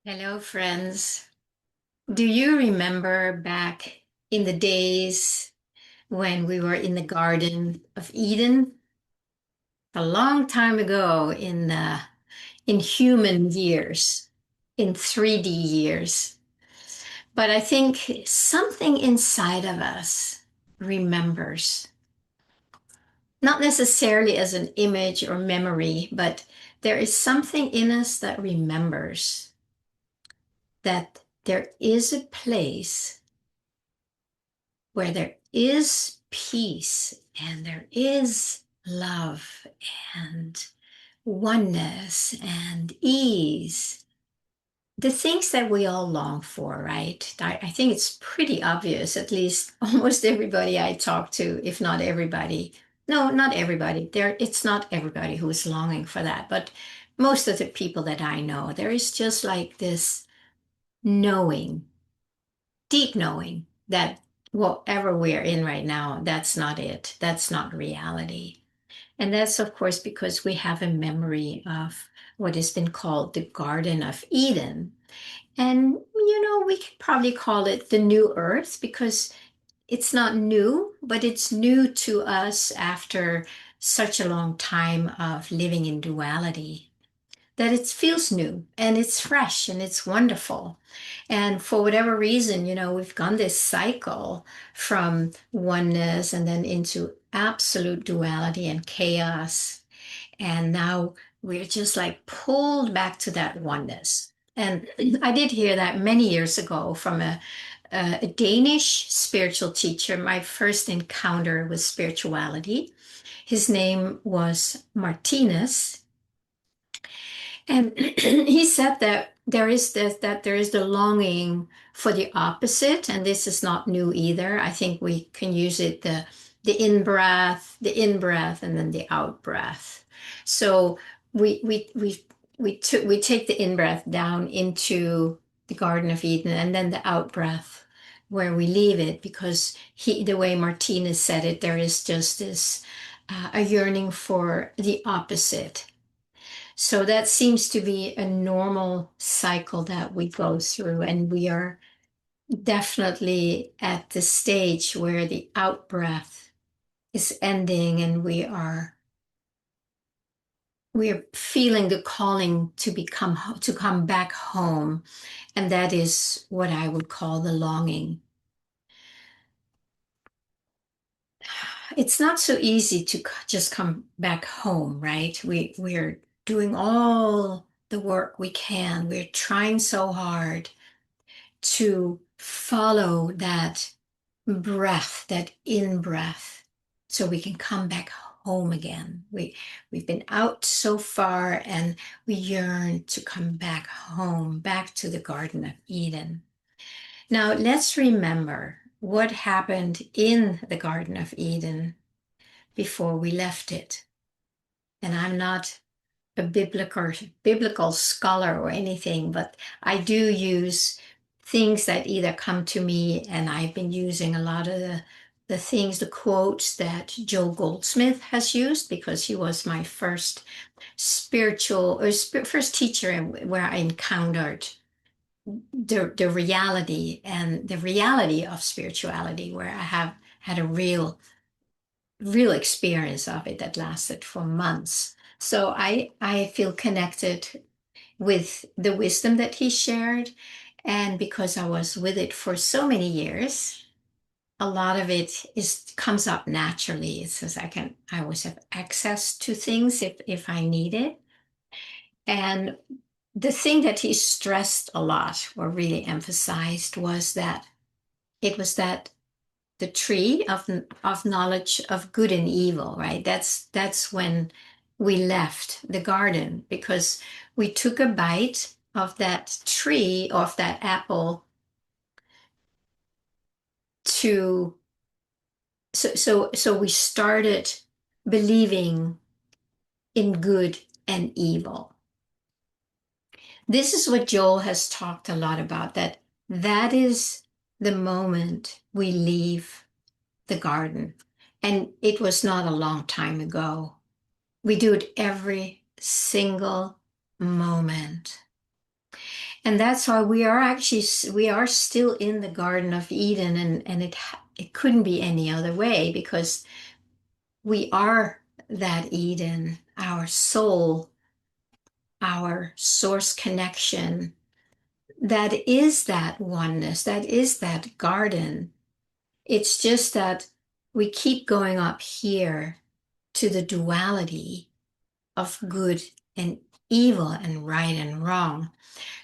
Hello, friends. Do you remember back in the days when we were in the Garden of Eden? A long time ago in human years, in 3D years. But I think something inside of us remembers, not necessarily as an image or memory, but there is something in us that remembers that there is a place where there is peace and there is love and oneness and ease, the things that we all long for, right? I think it's pretty obvious, at least almost everybody I talk to, if not everybody. No, not everybody. It's not everybody who is longing for that, but most of the people that I know, there is just like this knowing, deep knowing that whatever we're in right now, that's not it. That's not reality. And that's, of course, because we have a memory of what has been called the Garden of Eden. And, we could probably call it the new earth because it's not new, but it's new to us after such a long time of living in duality that it feels new and it's fresh and it's wonderful. And for whatever reason, we've gone this cycle from oneness and then into absolute duality and chaos. And now we're just like pulled back to that oneness. And I did hear that many years ago from a Danish spiritual teacher, my first encounter with spirituality. His name was Martinez, and he said that there is the longing for the opposite, and this is not new either. I think we can use it the in breath, and then the out breath. So we we we we take the in breath down into the Garden of Eden, and then the out breath where we leave it, because the way Martinez said it, there is just this a yearning for the opposite. So that seems to be a normal cycle that we go through, and we are definitely at the stage where the out breath is ending, and we are feeling the calling to come back home, and that is what I would call the longing. It's not so easy to just come back home, right? We're doing all the work we can. We're trying so hard to follow that breath, that in breath, so we can come back home again. We've been out so far and we yearn to come back home, back to the Garden of Eden. Now, let's remember what happened in the Garden of Eden before we left it. And I'm not a biblical scholar or anything, but I do use things that either come to me, and I've been using a lot of the things, the quotes that Joe Goldsmith has used, because he was my first first teacher where I encountered the reality and the reality of spirituality, where I have had a real experience of it that lasted for months. So I feel connected with the wisdom that he shared. And because I was with it for so many years, a lot of it is comes up naturally. It's because I always have access to things if I need it. And the thing that he stressed a lot or really emphasized was that it was that the tree of knowledge of good and evil, right? That's when we left the garden, because we took a bite of that tree, of that apple, to so we started believing in good and evil. This is what Joel has talked a lot about, that is the moment we leave the garden. And it was not a long time ago. We do it every single moment. And that's why we are still in the Garden of Eden, and it couldn't be any other way because we are that Eden, our soul, our source connection. That is that oneness, that is that garden. It's just that we keep going up here to the duality of good and evil and right and wrong.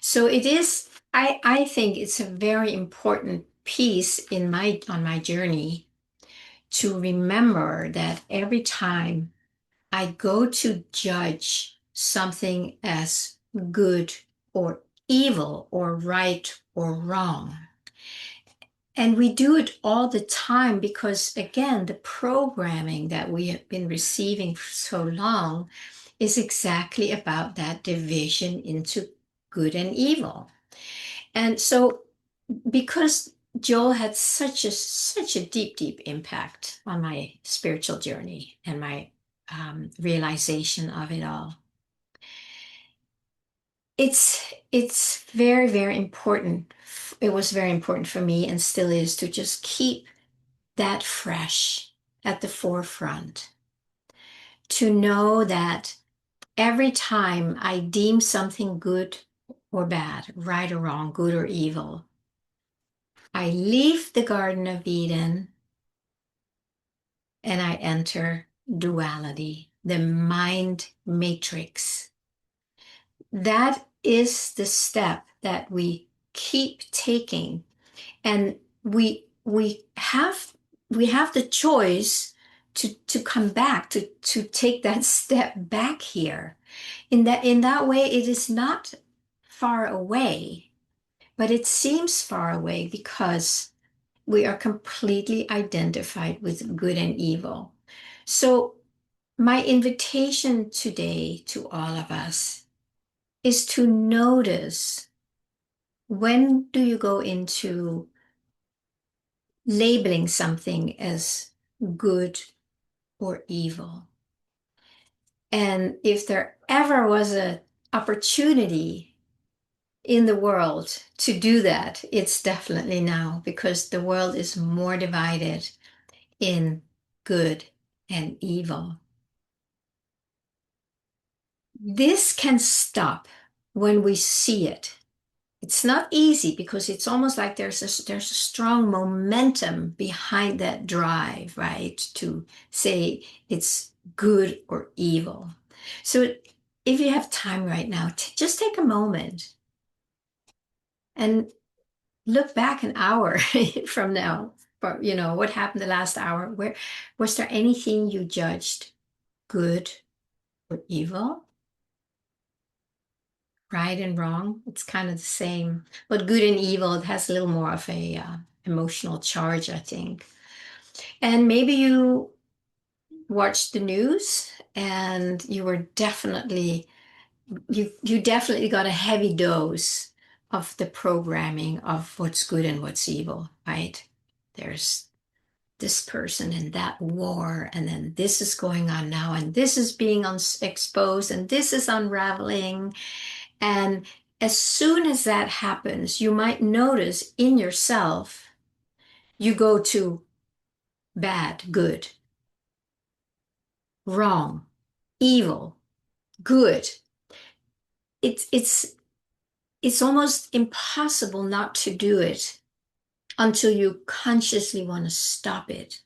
So it is, I think it's a very important piece on my journey to remember that every time I go to judge something as good or evil or right or wrong. And we do it all the time because, again, the programming that we have been receiving for so long is exactly about that division into good and evil. And so, because Joel had such a deep impact on my spiritual journey and my realization of it all, it's very important. It was very important for me and still is to just keep that fresh at the forefront. To know that every time I deem something good or bad, right or wrong, good or evil, I leave the Garden of Eden and I enter duality, the mind matrix. That is the step that we keep taking. And we have the choice to come back, to take that step back here. In that way, it is not far away, but it seems far away because we are completely identified with good and evil. So my invitation today to all of us is to notice, when do you go into labeling something as good or evil? And if there ever was an opportunity in the world to do that, it's definitely now, because the world is more divided in good and evil. This can stop when we see it. It's not easy because it's almost like there's a strong momentum behind that drive, right? To say it's good or evil. So if you have time right now, just take a moment and look back an hour from now. For, what happened the last hour? Where was there anything you judged good or evil? Right and wrong, it's kind of the same. But good and evil, it has a little more of a emotional charge, I think. And maybe you watched the news and you definitely got a heavy dose of the programming of what's good and what's evil, right? There's this person and that war, and then this is going on now, and this is being exposed, and this is unraveling. And as soon as that happens, you might notice in yourself, you go to bad, good, wrong, evil, good. It's almost impossible not to do it until you consciously want to stop it.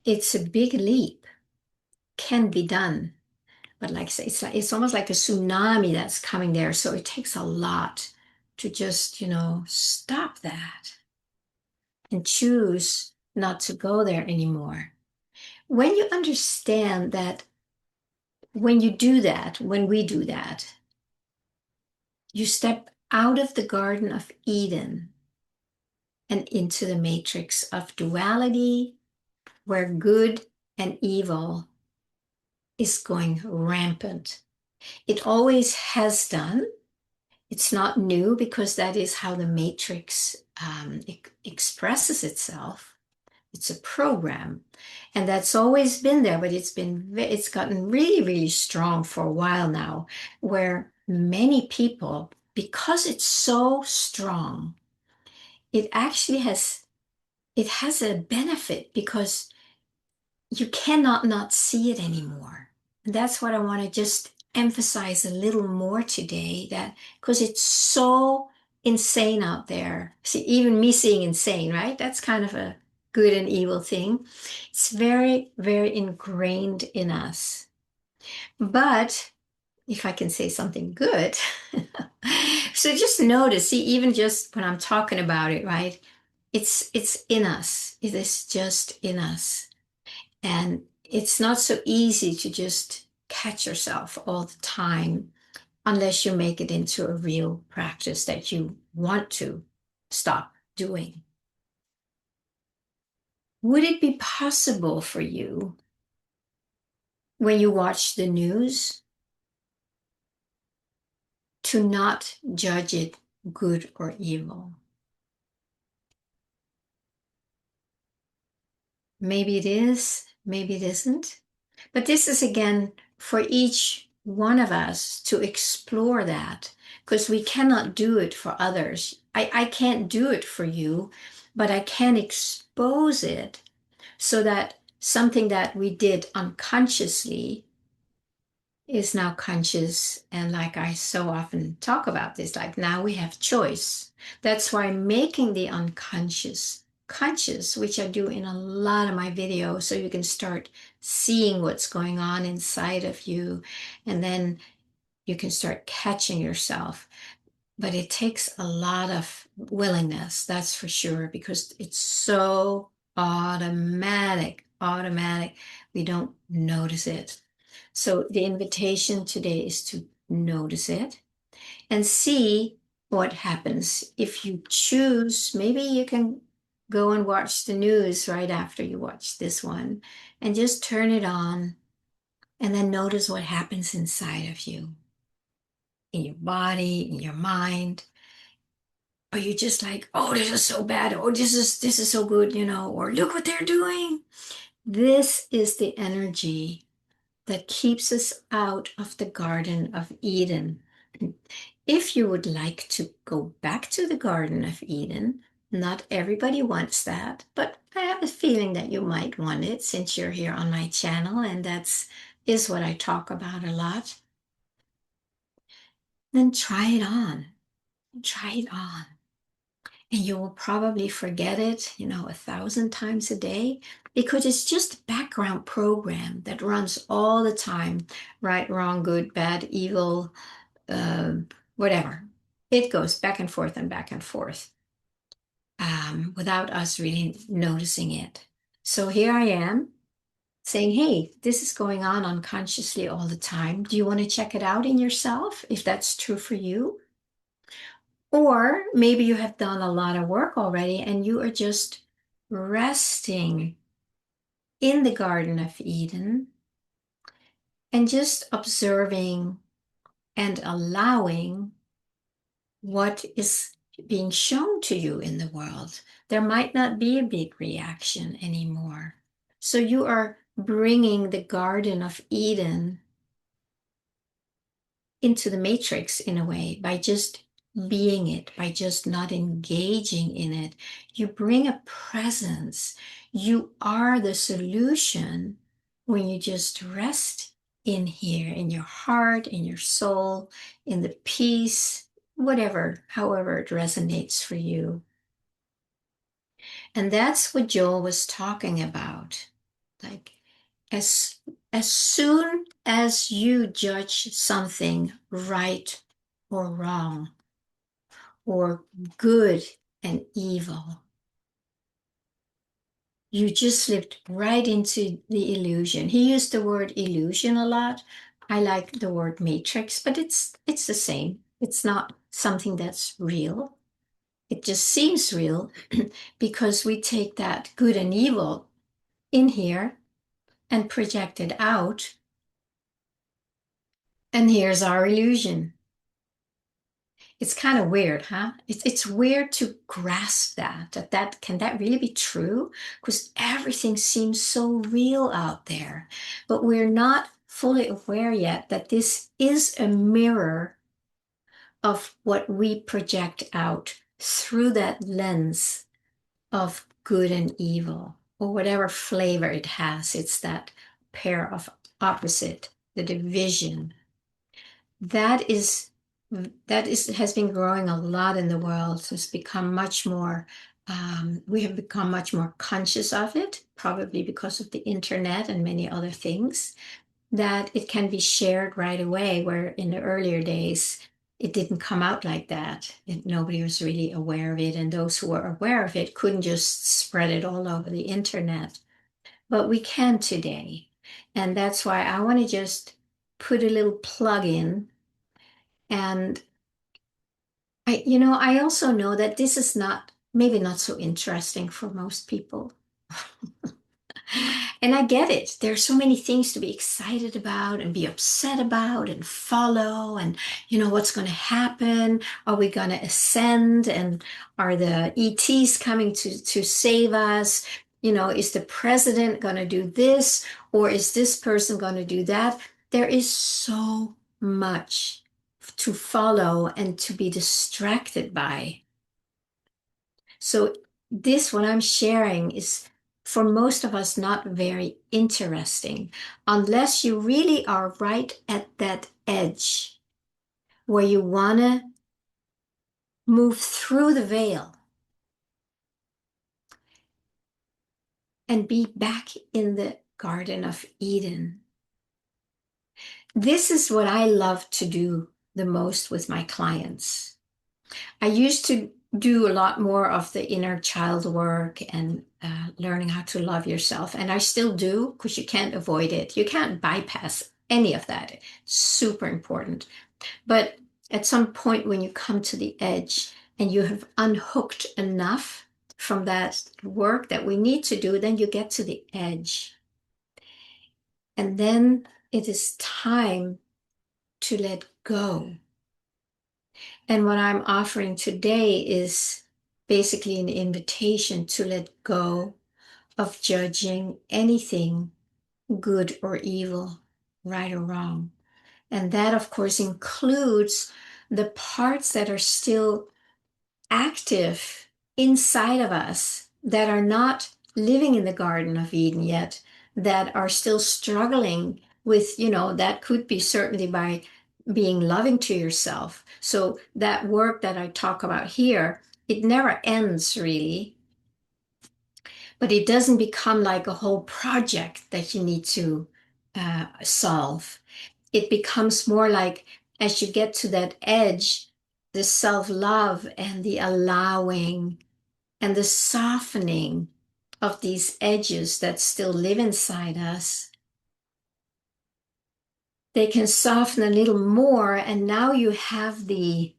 It's a big leap, can be done. But like I say, it's almost like a tsunami that's coming there. So it takes a lot to just, stop that and choose not to go there anymore. When you understand that, when you do that, when we do that, you step out of the Garden of Eden and into the matrix of duality, where good and evil is going rampant. It always has done. It's not new because that is how the matrix expresses itself. It's a program, and that's always been there, but it's gotten really strong for a while now, where many people, because it's so strong, it actually has a benefit because you cannot not see it anymore. And that's what I want to just emphasize a little more today, that because it's so insane out there. See, even me seeing insane, right? That's kind of a good and evil thing. It's very, very ingrained in us. But if I can say something good, so just notice, see, even just when I'm talking about it, right? It's in us. It is just in us. And it's not so easy to just catch yourself all the time unless you make it into a real practice that you want to stop doing. Would it be possible for you when you watch the news to not judge it good or evil? Maybe it is, maybe it isn't. But this is again for each one of us to explore that, because we cannot do it for others. I can't do it for you, but I can expose it so that something that we did unconsciously is now conscious. And like I so often talk about this, like now we have choice. That's why making the unconscious conscious, which I do in a lot of my videos, so you can start seeing what's going on inside of you, and then you can start catching yourself. But it takes a lot of willingness, that's for sure, because it's so automatic. We don't notice it. So the invitation today is to notice it and see what happens. If you choose, maybe you can go and watch the news right after you watch this one and just turn it on and then notice what happens inside of you, in your body, in your mind. Are you just like, oh, this is so bad, oh, this is so good, or look what they're doing? This is the energy that keeps us out of the Garden of Eden. If you would like to go back to the Garden of Eden, not everybody wants that, but I have a feeling that you might want it since you're here on my channel, and is what I talk about a lot. Then try it on. Try it on. And you will probably forget it, 1,000 times a day, because it's just a background program that runs all the time. Right, wrong, good, bad, evil, uh, whatever. It goes back and forth and back and forth without us really noticing it. So here I am saying, hey, this is going on unconsciously all the time. Do you want to check it out in yourself if that's true for you? Or maybe you have done a lot of work already and you are just resting in the Garden of Eden and just observing and allowing what is being shown to you in the world. There might not be a big reaction anymore. So you are bringing the Garden of Eden into the matrix in a way by just being it, by just not engaging in it. You bring a presence. You are the solution when you just rest in here, in your heart, in your soul, in the peace, whatever, however it resonates for you. And that's what Joel was talking about. Like, as soon as you judge something right or wrong, or good and evil, you just slipped right into the illusion. He used the word illusion a lot. I like the word matrix, but it's the same. It's not something that's real. It just seems real because we take that good and evil in here and project it out. And here's our illusion. It's kind of weird, huh? It's weird to grasp that can that really be true? Because everything seems so real out there, but we're not fully aware yet that this is a mirror of what we project out through that lens of good and evil, or whatever flavor it has. It's that pair of opposite, the division. That is has been growing a lot in the world. It's become much more, we have become much more conscious of it, probably because of the internet and many other things, that it can be shared right away, where in the earlier days, it didn't come out like that. Nobody was really aware of it, and those who were aware of it couldn't just spread it all over the internet. But we can today. And that's why I want to just put a little plug in. And I also know that this is not, maybe not so interesting for most people. And I get it. There's so many things to be excited about and be upset about and follow. And, what's going to happen? Are we going to ascend? And are the ETs coming to save us? Is the president going to do this? Or is this person going to do that? There is so much to follow and to be distracted by. So what I'm sharing is for most of us not very interesting unless you really are right at that edge where you want to move through the veil and be back in the Garden of Eden. This is what I love to do the most with my clients. I used to do a lot more of the inner child work and learning how to love yourself. And I still do, because you can't avoid it. You can't bypass any of that. It's super important. But at some point when you come to the edge and you have unhooked enough from that work that we need to do, then you get to the edge. And then it is time to let go. And what I'm offering today is basically an invitation to let go of judging anything good or evil, right or wrong. And that, of course, includes the parts that are still active inside of us that are not living in the Garden of Eden yet, that are still struggling with, that could be certainly by being loving to yourself. So that work that I talk about here, it never ends really, but it doesn't become like a whole project that you need to solve. It becomes more like, as you get to that edge, the self-love and the allowing and the softening of these edges that still live inside us, they can soften a little more, and now you have the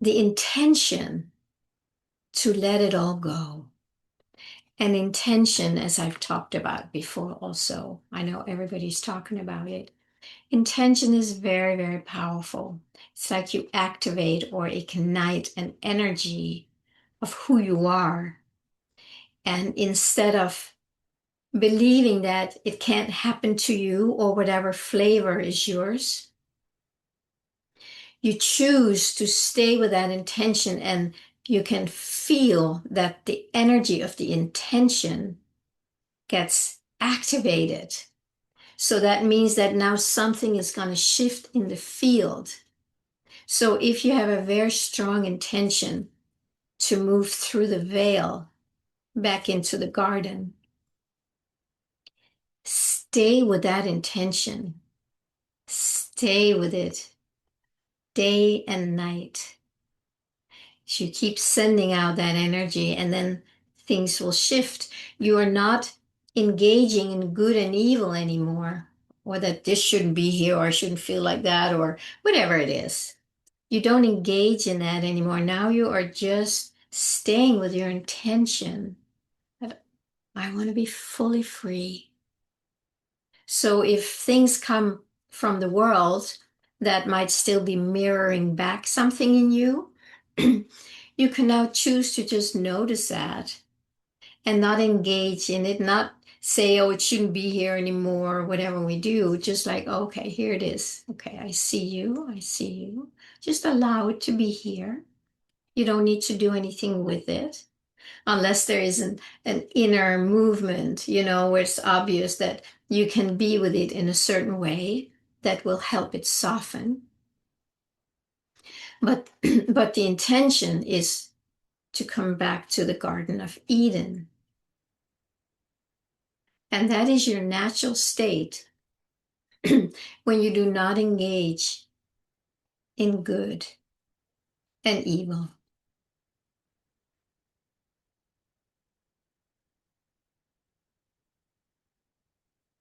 intention to let it all go. And intention, as I've talked about before also, I know everybody's talking about it. Intention is very, very powerful. It's like you activate or ignite an energy of who you are. And instead of believing that it can't happen to you or whatever flavor is yours, you choose to stay with that intention, and you can feel that the energy of the intention gets activated. So that means that now something is going to shift in the field. So if you have a very strong intention to move through the veil back into the garden, stay with that intention. Stay with it day and night. You keep sending out that energy, and then things will shift. You are not engaging in good and evil anymore, or that this shouldn't be here, or I shouldn't feel like that, or whatever it is. You don't engage in that anymore. Now you are just staying with your intention that I want to be fully free. So if things come from the world that might still be mirroring back something in you, you can now choose to just notice that and not engage in it, not say, oh, it shouldn't be here anymore, whatever we do. Just like, okay, here it is. Okay, I see you. I see you. Just allow it to be here. You don't need to do anything with it unless there is an inner movement, where it's obvious that you can be with it in a certain way that will help it soften. But but the intention is to come back to the Garden of Eden. And that is your natural state when you do not engage in good and evil.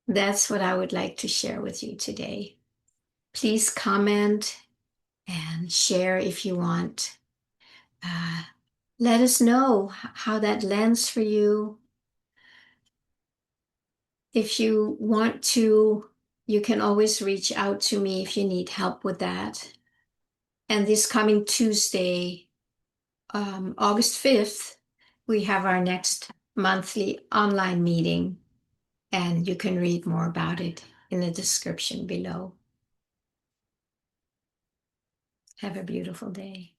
That's what I would like to share with you today. Please comment and share if you want. Let us know how that lands for you. If you want to, you can always reach out to me if you need help with that. And this coming Tuesday, August 5th, we have our next monthly online meeting, and you can read more about it in the description below. Have a beautiful day.